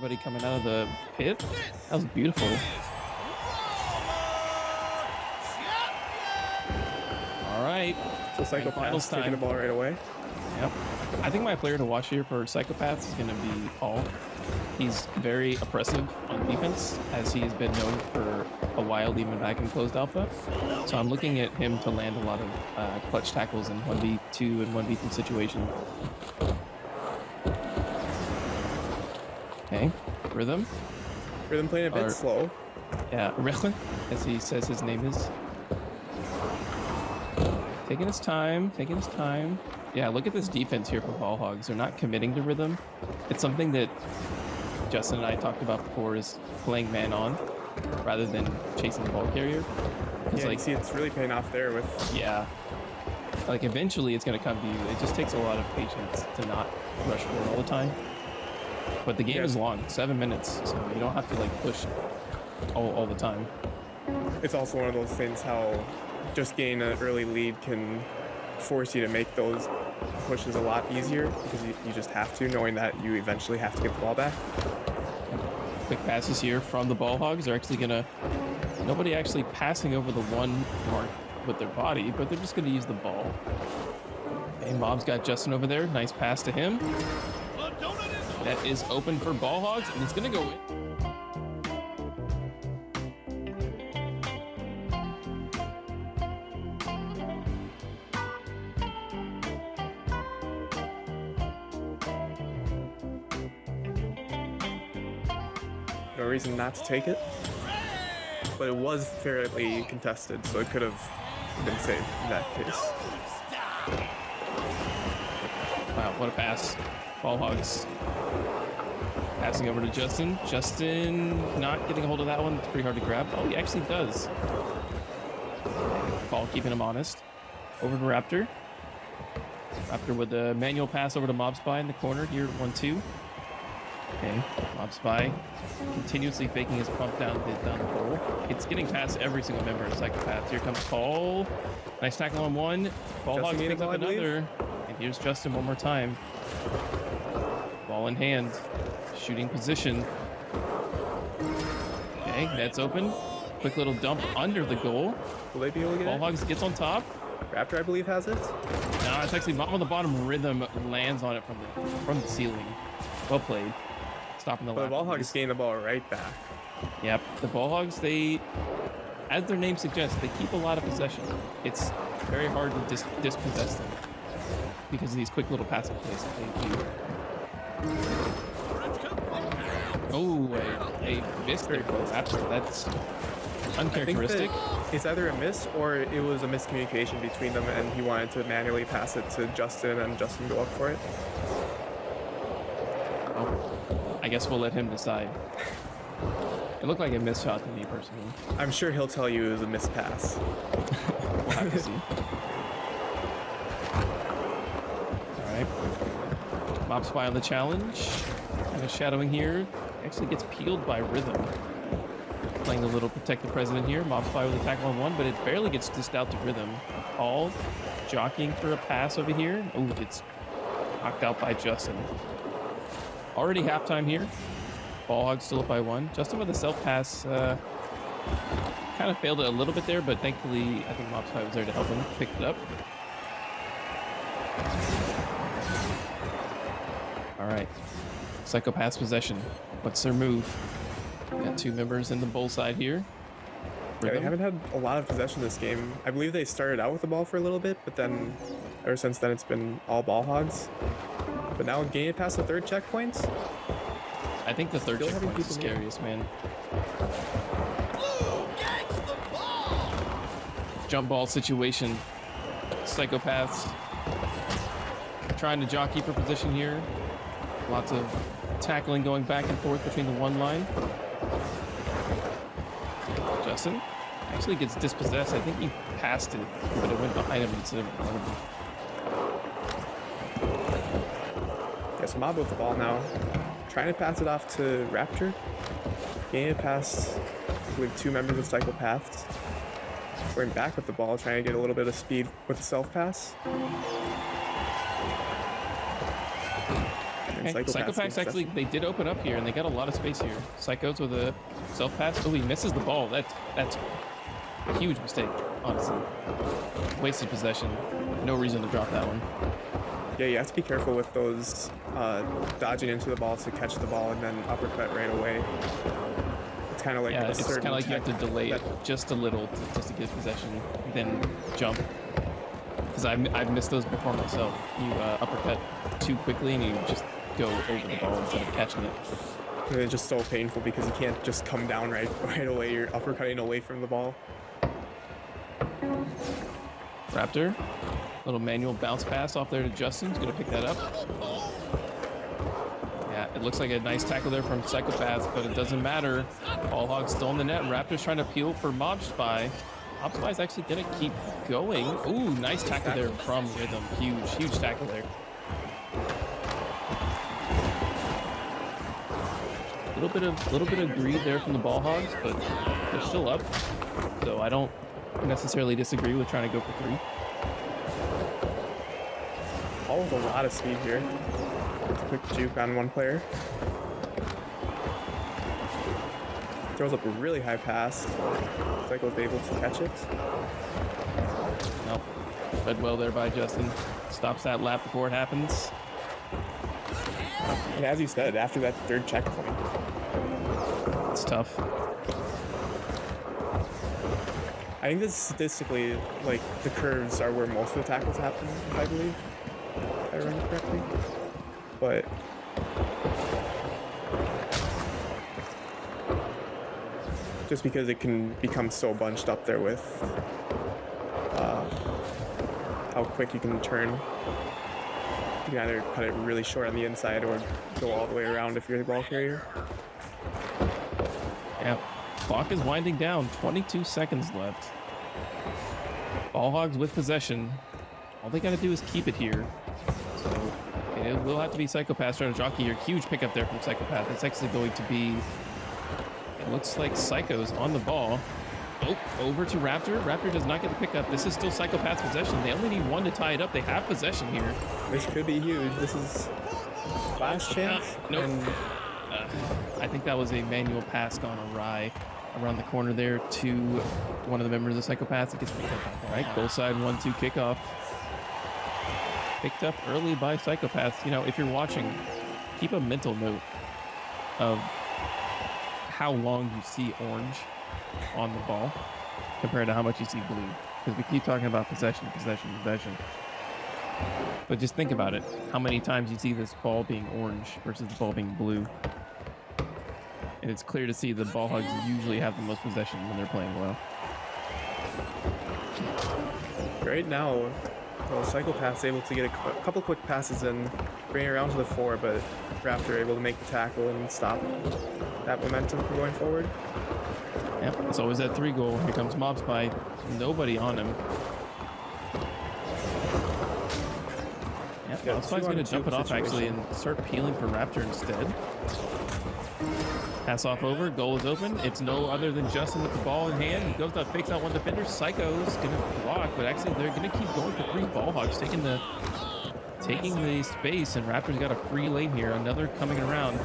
Everybody coming out of the pit. That was beautiful. All right. So Psykopaths taking the ball right away. Yep. I think my player to watch here for Psykopaths is going to be Paul. He's very oppressive on defense, as he has been known for a while, even back in closed alpha. So I'm looking at him to land a lot of clutch tackles in 1v2 and 1v3 situations. Okay, Rhythm. Rhythm playing a bit slow. Yeah, Rylieghrox, as he says his name is. Taking his time, taking his time. Yeah, look at this defense here for Ball Hogs. They're not committing to Rhythm. It's something that Justin and I talked about before, is playing man on rather than chasing the ball carrier. Yeah, like, you see it's really paying off there with... Yeah. Like, eventually it's going to come to you. It just takes a lot of patience to not rush forward all the time. But the game is long, 7 minutes, so you don't have to, like, push all the time. It's also one of those things how just gaining an early lead can force you to make those pushes a lot easier, because you just have to, knowing that you eventually have to get the ball back. Quick passes here from the Ball Hogs are actually gonna... Nobody actually passing over the one mark with their body, but they're just gonna use the ball. Okay, Mob's got Justin over there. Nice pass to him. That is open for Ball Hogs, and it's gonna go in. No reason not to take it, but it was fairly contested, so it could have been saved in that case. Wow, what a pass. Ball Hogs passing over to Justin. Justin not getting a hold of that one. It's pretty hard to grab. Oh, he actually does. Ball keeping him honest. Over to Raptor. Raptor with a manual pass over to Mob Spy in the corner here, 1-2. Okay, Mob Spy continuously faking his pump down the goal. It's getting past every single member of Psykopaths. Here comes Paul. Nice tackle on one. Ball Hogs picks up another. And here's Justin one more time. Ball in hand. Shooting position. Okay, net's open. Quick little dump under the goal. Will they be able to get Ball Hogs gets on top. Raptor, I believe, has it. No, it's actually Mob on the bottom. Rhythm lands on it from the ceiling. Well played. Stopping the But the Ball Hogs gain the ball right back. Yep, the Ball Hogs, they, as their name suggests, they keep a lot of possession. It's very hard to dispossess them because of these quick little passing plays that they do. Oh, a miss there for Raptor. That's uncharacteristic. It's either a miss or it was a miscommunication between them, and he wanted to manually pass it to Justin and Justin go up for it. I guess we'll let him decide. It looked like a missed shot to me personally. I'm sure he'll tell you it was a missed pass. We'll have to see. Alright. Mob Spy on the challenge. Kind of shadowing here. Actually gets peeled by Rhythm. Playing the little protect the president here. Mob Spy with a tackle on one, but it barely gets dished out to Rhythm. Paul jockeying for a pass over here. Oh, it's knocked out by Justin. Already halftime here. Ball Hogs still up by one. Justin with a self-pass kind of failed it a little bit there, but thankfully I think Mob Spy was there to help him pick it up. All right. Psykopaths possession. What's their move? Got two members in the bull side here. Yeah, they haven't had a lot of possession this game. I believe they started out with the ball for a little bit, but then ever since then it's been all Ball Hogs. But now gaining it past the third checkpoint. I think the third checkpoint is the scariest, man. Jump ball situation. Psykopaths trying to jockey for position here. Lots of tackling going back and forth between the one line. Justin actually gets dispossessed. I think he passed it, but it went behind him instead of in front of him. Yeah, so Mob with the ball now. Trying to pass it off to Raptor. Gaining it past, I believe, two members of Psykopaths. Going back with the ball, trying to get a little bit of speed with the self-pass. And Okay. Psychopaths actually, they did open up here, and they got a lot of space here. Psychos with a self-pass. Oh, he misses the ball. That's a huge mistake, honestly. Wasted possession. No reason to drop that one. Yeah, you have to be careful with those dodging into the ball to catch the ball and then uppercut right away. It's kind of like it's kind of like you have to delay it just a little just to get possession, then jump. Because I've missed those before myself. You uppercut too quickly and you just go over the ball instead of catching it. And it's just so painful because you can't just come down right away. You're uppercutting away from the ball. Raptor, little manual bounce pass off there to Justin. He's gonna pick that up. Yeah, it looks like a nice tackle there from Psykopaths, but it doesn't matter. All Hogs still in the net. Raptor's trying to peel for Mob Spy. Mob Spy's actually gonna keep going. Ooh, nice tackle there from Rhythm. Huge tackle there. Little bit of greed there from the Ball Hogs, but they're still up. So I don't necessarily disagree with trying to go for 3. All with a lot of speed here. Quick juke on one player. Throws up a really high pass. Psycho's able to catch it. Nope. Read well there by Justin. Stops that lap before it happens. And as you said, after that third checkpoint, It's tough. I think that statistically, like, the curves are where most of the tackles happen, I believe, if I remember correctly. But just because it can become so bunched up there with how quick you can turn. You can either cut it really short on the inside or go all the way around if you're the ball carrier. Yeah, clock is winding down. 22 seconds left. Ball Hogs with possession. All they got to do is keep it here. So it will have to be Psykopaths trying to jockey here. Huge pickup there from Psykopath. It's actually going to be, it looks like Psychos on the ball. Oh, over to Raptor. Raptor does not get the pickup. This is still Psykopath's possession. They only need 1 to tie it up. They have possession here. This could be huge. This is last chance. Nope. And I think that was a manual pass gone awry around the corner there to one of the members of Psykopaths. It gets picked up. All right, goal side 1-2 kickoff. Picked up early by Psykopaths. You know, if you're watching, keep a mental note of how long you see orange on the ball compared to how much you see blue. Because we keep talking about possession. But just think about it. How many times you see this ball being orange versus the ball being blue. And it's clear to see the Ball Hogs usually have the most possession when they're playing well. right now, well, Psykopath's able to get a couple quick passes in, bring it around to the 4, but Raptor able to make the tackle and stop that momentum from going forward. Yep, it's always that 3 goal. Here comes Mob Spy. Nobody on him. Yep, Mob Spy's going to jump it off actually and start peeling for Raptor instead. Pass off over, goal is open. It's no other than Justin with the ball in hand. He goes up, fakes out one defender. Psycho's going to block, but actually they're going to keep going for 3. Ball Hogs taking the space, and Raptor's got a free lane here. Another coming around.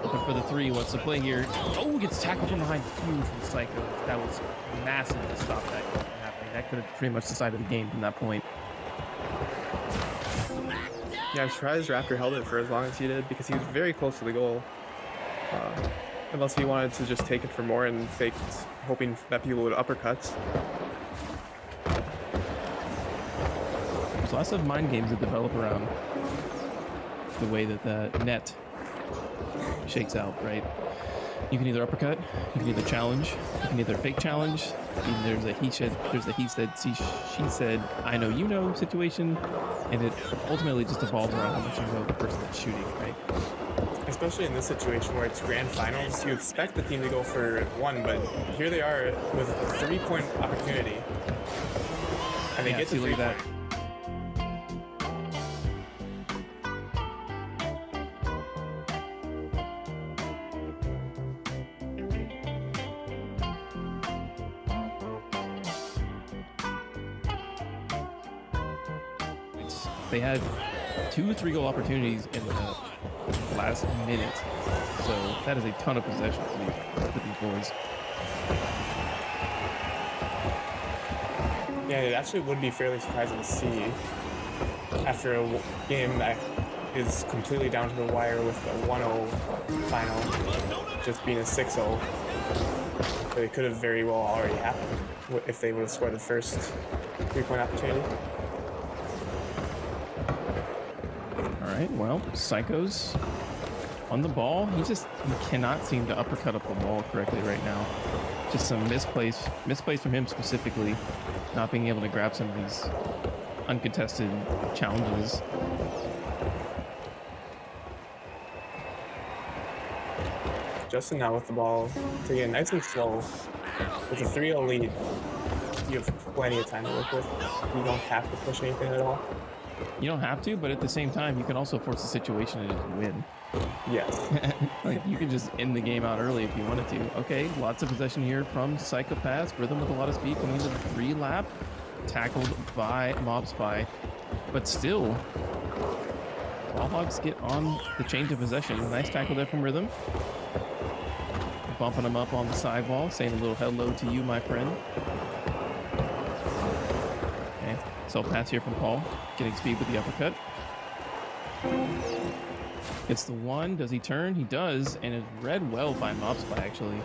Looking for the 3. What's the play here? Oh, gets tackled from behind. Huge from Psycho. That was massive to stop that from happening. That could have pretty much decided the game from that point. Yeah, I'm surprised Raptor held it for as long as he did because he was very close to the goal. Unless he wanted to just take it for more and faked, hoping that people would uppercut. There's lots of mind games that develop around the way that the net shakes out, right? You can either uppercut, you can either challenge, you can either fake challenge. There's a he said, she said, I know you know situation, and it ultimately just evolves around how much you know the person that's shooting, right? Especially in this situation where it's grand finals, you expect the team to go for 1, but here they are with a 3-point opportunity, and they get to 3 that. They had 2 3-goal opportunities in the last minute. So that is a ton of possession for these boys. Yeah, it actually would be fairly surprising to see after a game that is completely down to the wire with a 1-0 final just being a 6-0. But it could have very well already happened if they would have scored the first 3-point opportunity. All right, well, Psycho's on the ball. He cannot seem to uppercut up the wall correctly right now. Just some misplays from him specifically, not being able to grab some of these uncontested challenges. Justin now with the ball, taking it nice and slow. With a 3-0 lead, you have plenty of time to work with. You don't have to push anything at all. You don't have to, but at the same time, you can also force the situation to just win. Yes. Like, you can just end the game out early if you wanted to. Okay, lots of possession here from Psykopaths. Rhythm with a lot of speed coming into the 3-lap. Tackled by Mob Spy. But still, Hogs get on the change of possession. Nice tackle there from Rhythm. Bumping him up on the sidewall, saying a little hello to you, my friend. Okay, self pass here from Paul, getting speed with the uppercut. Gets the one. Does he turn? He does, and is read well by Mob Spy, actually.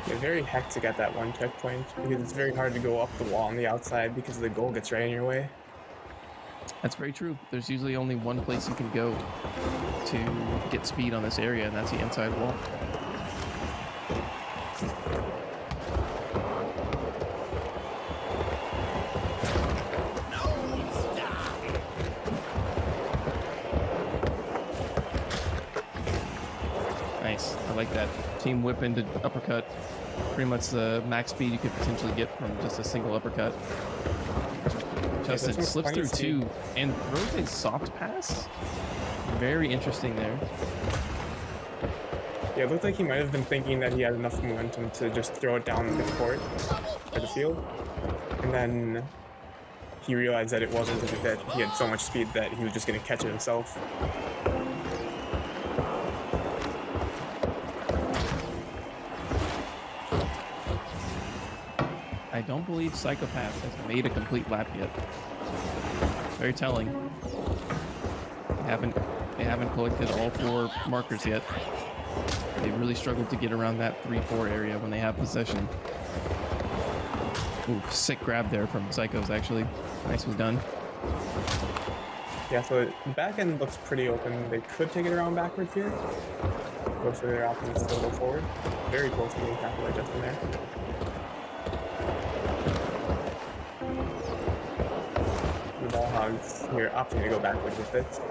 Yeah, very hectic at that one checkpoint because it's very hard to go up the wall on the outside because the goal gets right in your way. That's very true. There's usually only one place you can go to get speed on this area, and that's the inside wall. Nice. I like that. Team whip into uppercut. Pretty much the max speed you could potentially get from just a single uppercut. Justin slips through two and throws a soft pass. Very interesting there. Yeah, it looked like he might have been thinking that he had enough momentum to just throw it down the court or the field. And then he realized that it wasn't, that he had so much speed that he was just going to catch it himself. I don't believe Psykopaths has made a complete lap yet. Very telling. They haven't collected all 4 markers yet. They really struggled to get around that 3-4 area when they have possession. Ooh, sick grab there from Psychos, actually. Nice was done. Yeah, so the back end looks pretty open. They could take it around backwards here. Most of their options still go forward. Very close to being tackled by Justin there. The ball Hogs here opting to go backwards with it.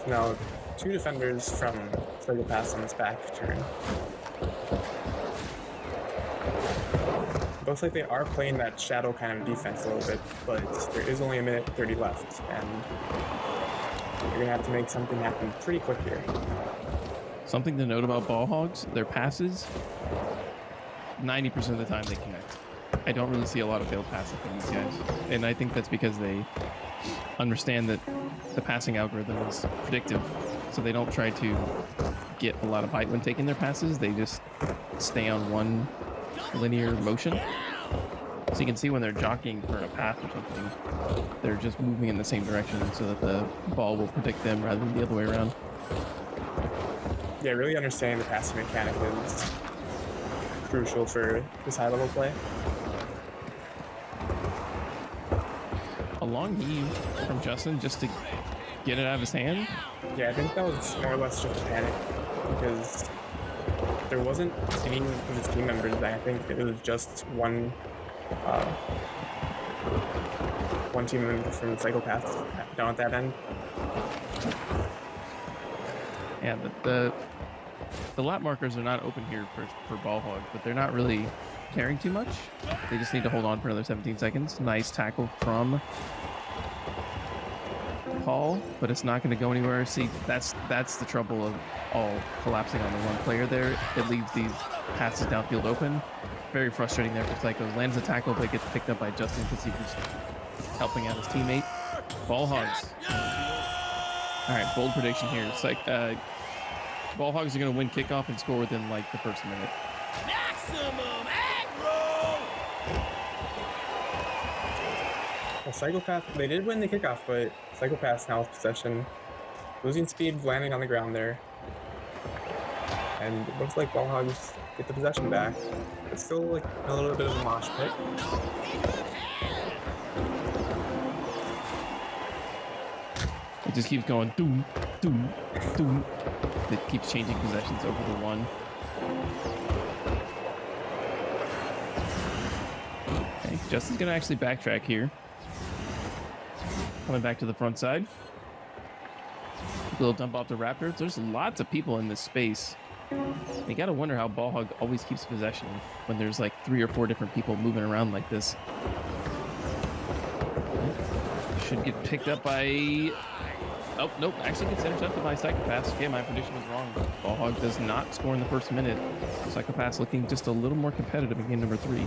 Now, 2 defenders from Psykopaths on this back turn. Looks like they are playing that shadow kind of defense a little bit, but there is only a minute 30 left, and you're going to have to make something happen pretty quick here. Something to note about ball hogs, their passes, 90% of the time they connect. I don't really see a lot of failed passes from these guys, and I think that's because they understand that the passing algorithm is predictive, so they don't try to get a lot of height when taking their passes. They just stay on one linear motion. So you can see when they're jockeying for a path or something, they're just moving in the same direction so that the ball will predict them rather than the other way around. Yeah, really understanding the passing mechanic is crucial for this high-level play. A long heave from Justin just to get it out of his hand. Yeah, I think that was more or less just a panic because there wasn't any of his team members there. I think it was just one team member from Psykopaths down at that end. Yeah, the lap markers are not open here for ball hog, but they're not really caring too much. They just need to hold on for another 17 seconds. Nice tackle from Paul, but it's not going to go anywhere. See, that's the trouble of all collapsing on the one player there. It leaves these passes downfield open. Very frustrating there for Psycho. Lands a tackle, but gets picked up by Justin because he was helping out his teammate. Ball Hogs. All right, bold prediction here. It's like Ball Hogs are going to win kickoff and score within like the first minute. Maximum aggro! Well, Psychopath, they did win the kickoff, but Psychopaths now with possession. Losing speed, landing on the ground there. And it looks like Ball Hogs get the possession back. It's still like a little bit of a mosh pit. It just keeps going doom, doom, doom. It keeps changing possessions over the one. Okay, Justin's gonna actually backtrack here. Coming back to the front side. Little dump off the Raptors. There's lots of people in this space. You gotta wonder how Ball Hog always keeps possession when there's like 3 or 4 different people moving around like this. Should get picked up by... Oh, nope. Actually gets intercepted by Psykopaths. Okay, my prediction was wrong. Ball Hog does not score in the first minute. Psykopaths looking just a little more competitive in game number 3.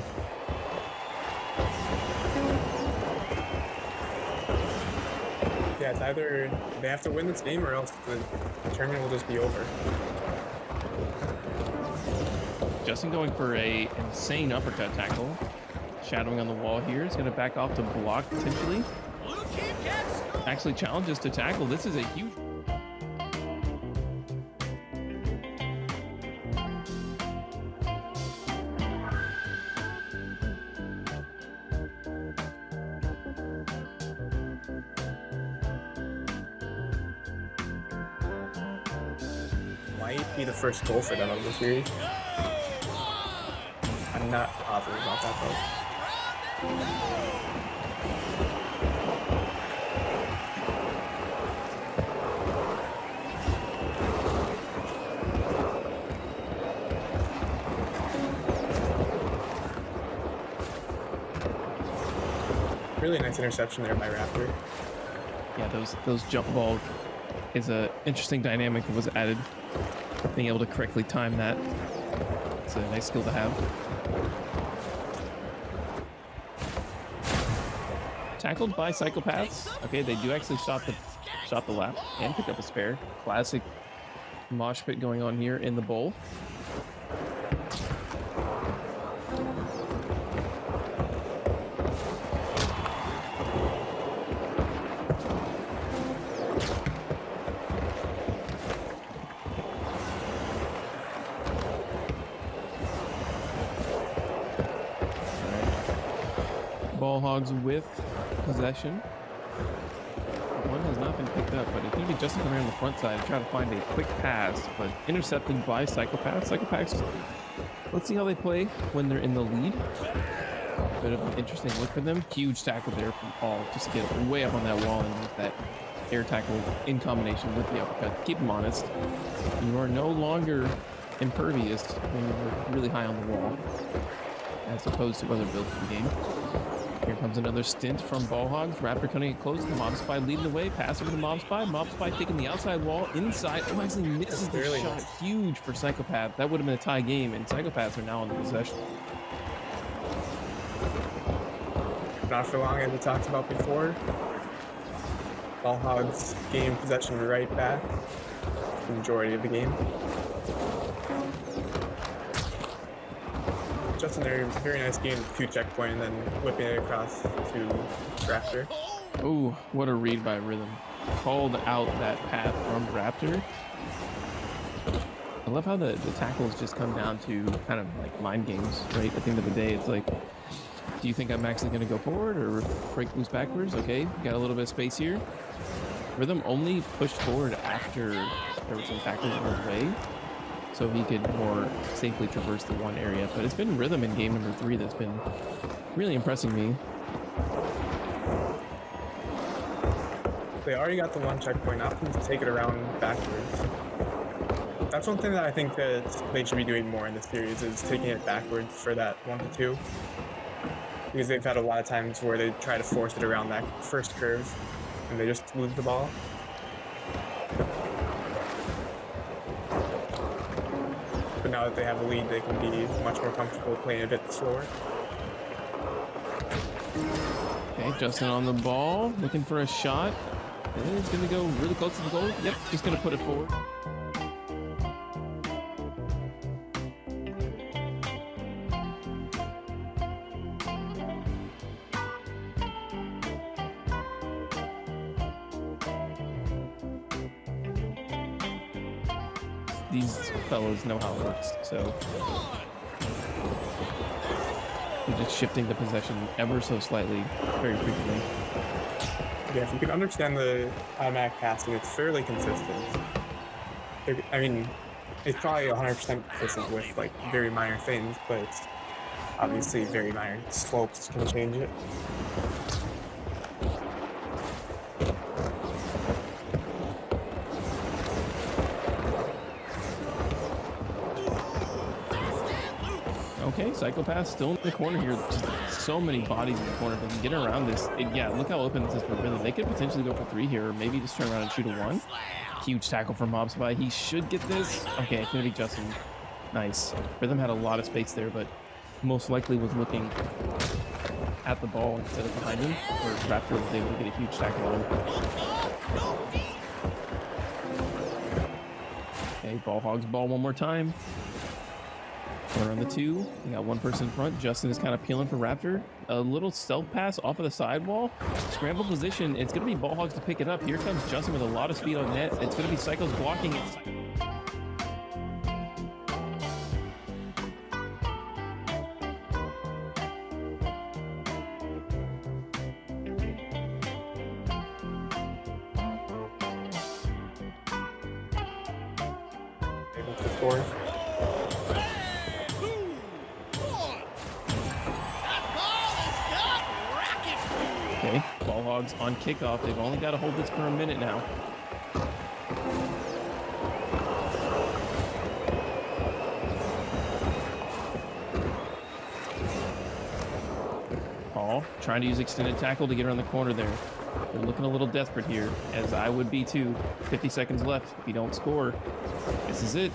Yeah, it's either they have to win this game or else the tournament will just be over. Justin going for a insane uppercut tackle. Shadowing on the wall here. He's going to back off to block potentially. Actually challenges to tackle. This is a huge... Might be the first goal for them of the series. I'm not positive about that though. Really nice interception there by Raptor. Yeah, those jump balls is a interesting dynamic that was added. Being able to correctly time that. It's a nice skill to have. Tackled by Psykopaths. Okay, they do actually shot the lap and pick up a spare. Classic mosh pit going on here in the bowl. Ball Hogs with possession. One has not been picked up, but it's going to be Justin coming around the front side to try to find a quick pass, but intercepted by Psykopaths. Psykopaths, let's see how they play when they're in the lead. Bit of an interesting look for them. Huge tackle there from Paul, just to get way up on that wall and with that air tackle in combination with the uppercut. Keep them honest. You are no longer impervious when you're really high on the wall, as opposed to other builds in the game. Here comes another stint from Ball Hogs. Raptor cutting it close. The Mob Spy leading the way. Pass over to Mob Spy. Mob Spy taking the outside wall. Inside. Oh, actually misses the really shot. nice. Huge for Psychopath. That would have been a tie game, and Psychopaths are now in the possession. Not for long, as we talked about before. Ball Hogs gain possession right back. The majority of the game. Just in there, very nice game, 2 checkpoint, and then whipping it across to Raptor. Oh, what a read by Rhythm. Called out that path from Raptor. I love how the tackles just come down to kind of like mind games, right? At the end of the day, it's like, do you think I'm actually going to go forward or break loose backwards? Okay, got a little bit of space here. Rhythm only pushed forward after there was some tackles in the way, so he could more safely traverse the one area. But it's been Rhythm in game number 3 that's been really impressing me. They already got the 1 checkpoint, now can take it around backwards. That's one thing that I think that they should be doing more in this series, is taking it backwards for that 1 to 2. Because they've had a lot of times where they try to force it around that first curve, and they just lose the ball. But now now that they have a lead, they can be much more comfortable playing a bit slower. Okay, Justin on the ball, looking for a shot. And he's gonna go really close to the goal. Yep, just gonna put it forward. These fellows know how it works, so we're just shifting the possession ever so slightly, very frequently. Yeah, if you can understand the automatic passing, it's fairly consistent. I mean, it's probably 100% consistent with like very minor things, but it's obviously very minor. Slopes can change it. Okay, Psykopaths still in the corner here. Just so many bodies in the corner. They can get around this. Yeah, look how open this is for Rhythm. They could potentially go for 3 here, or maybe just turn around and shoot a 1. Huge tackle from Mob Spy. He should get this. Okay, it's gonna be Justin. Nice. Rhythm had a lot of space there, but most likely was looking at the ball instead of behind him, where Raptor was able to get a huge tackle on him. Okay, ball Hogs ball one more time. Corner on the 2. We got one person in front. Justin is kind of peeling for Raptor. A little stealth pass off of the sidewall. Scramble position. It's going to be Ball Hogs to pick it up. Here comes Justin with a lot of speed on net. It's going to be Psychos blocking it. Able to score. Okay, Ball Hogs on kickoff. They've only got to hold this for a minute now. Paul trying to use extended tackle to get around the corner there. They're looking a little desperate here, as I would be too. 50 seconds left. If you don't score, this is it.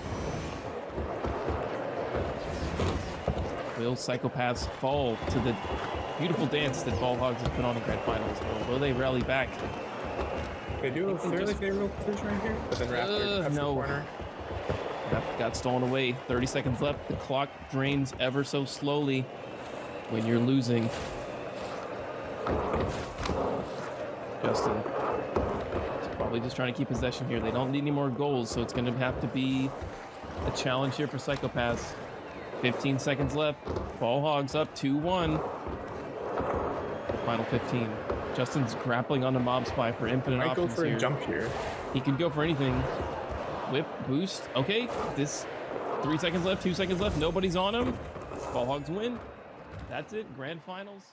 Will Psykopaths fall to the beautiful dance that Ball Hogs has put on in Grand Finals? Or will they rally back? They do a fairly favorable position right here, but then Raptor cuts the corner. Yep, got stolen away. 30 seconds left. The clock drains ever so slowly when you're losing. Justin is probably just trying to keep possession here. They don't need any more goals, so it's going to have to be a challenge here for Psykopaths. 15 seconds left. Ball Hogs up 2-1. Final 15. Justin's grappling onto Mob Spy for infinite Might go options for here. a jump here. He can go for anything. Whip, boost. Okay, this 3 seconds left, 2 seconds left. Nobody's on him. Ball Hogs win. That's it. Grand Finals.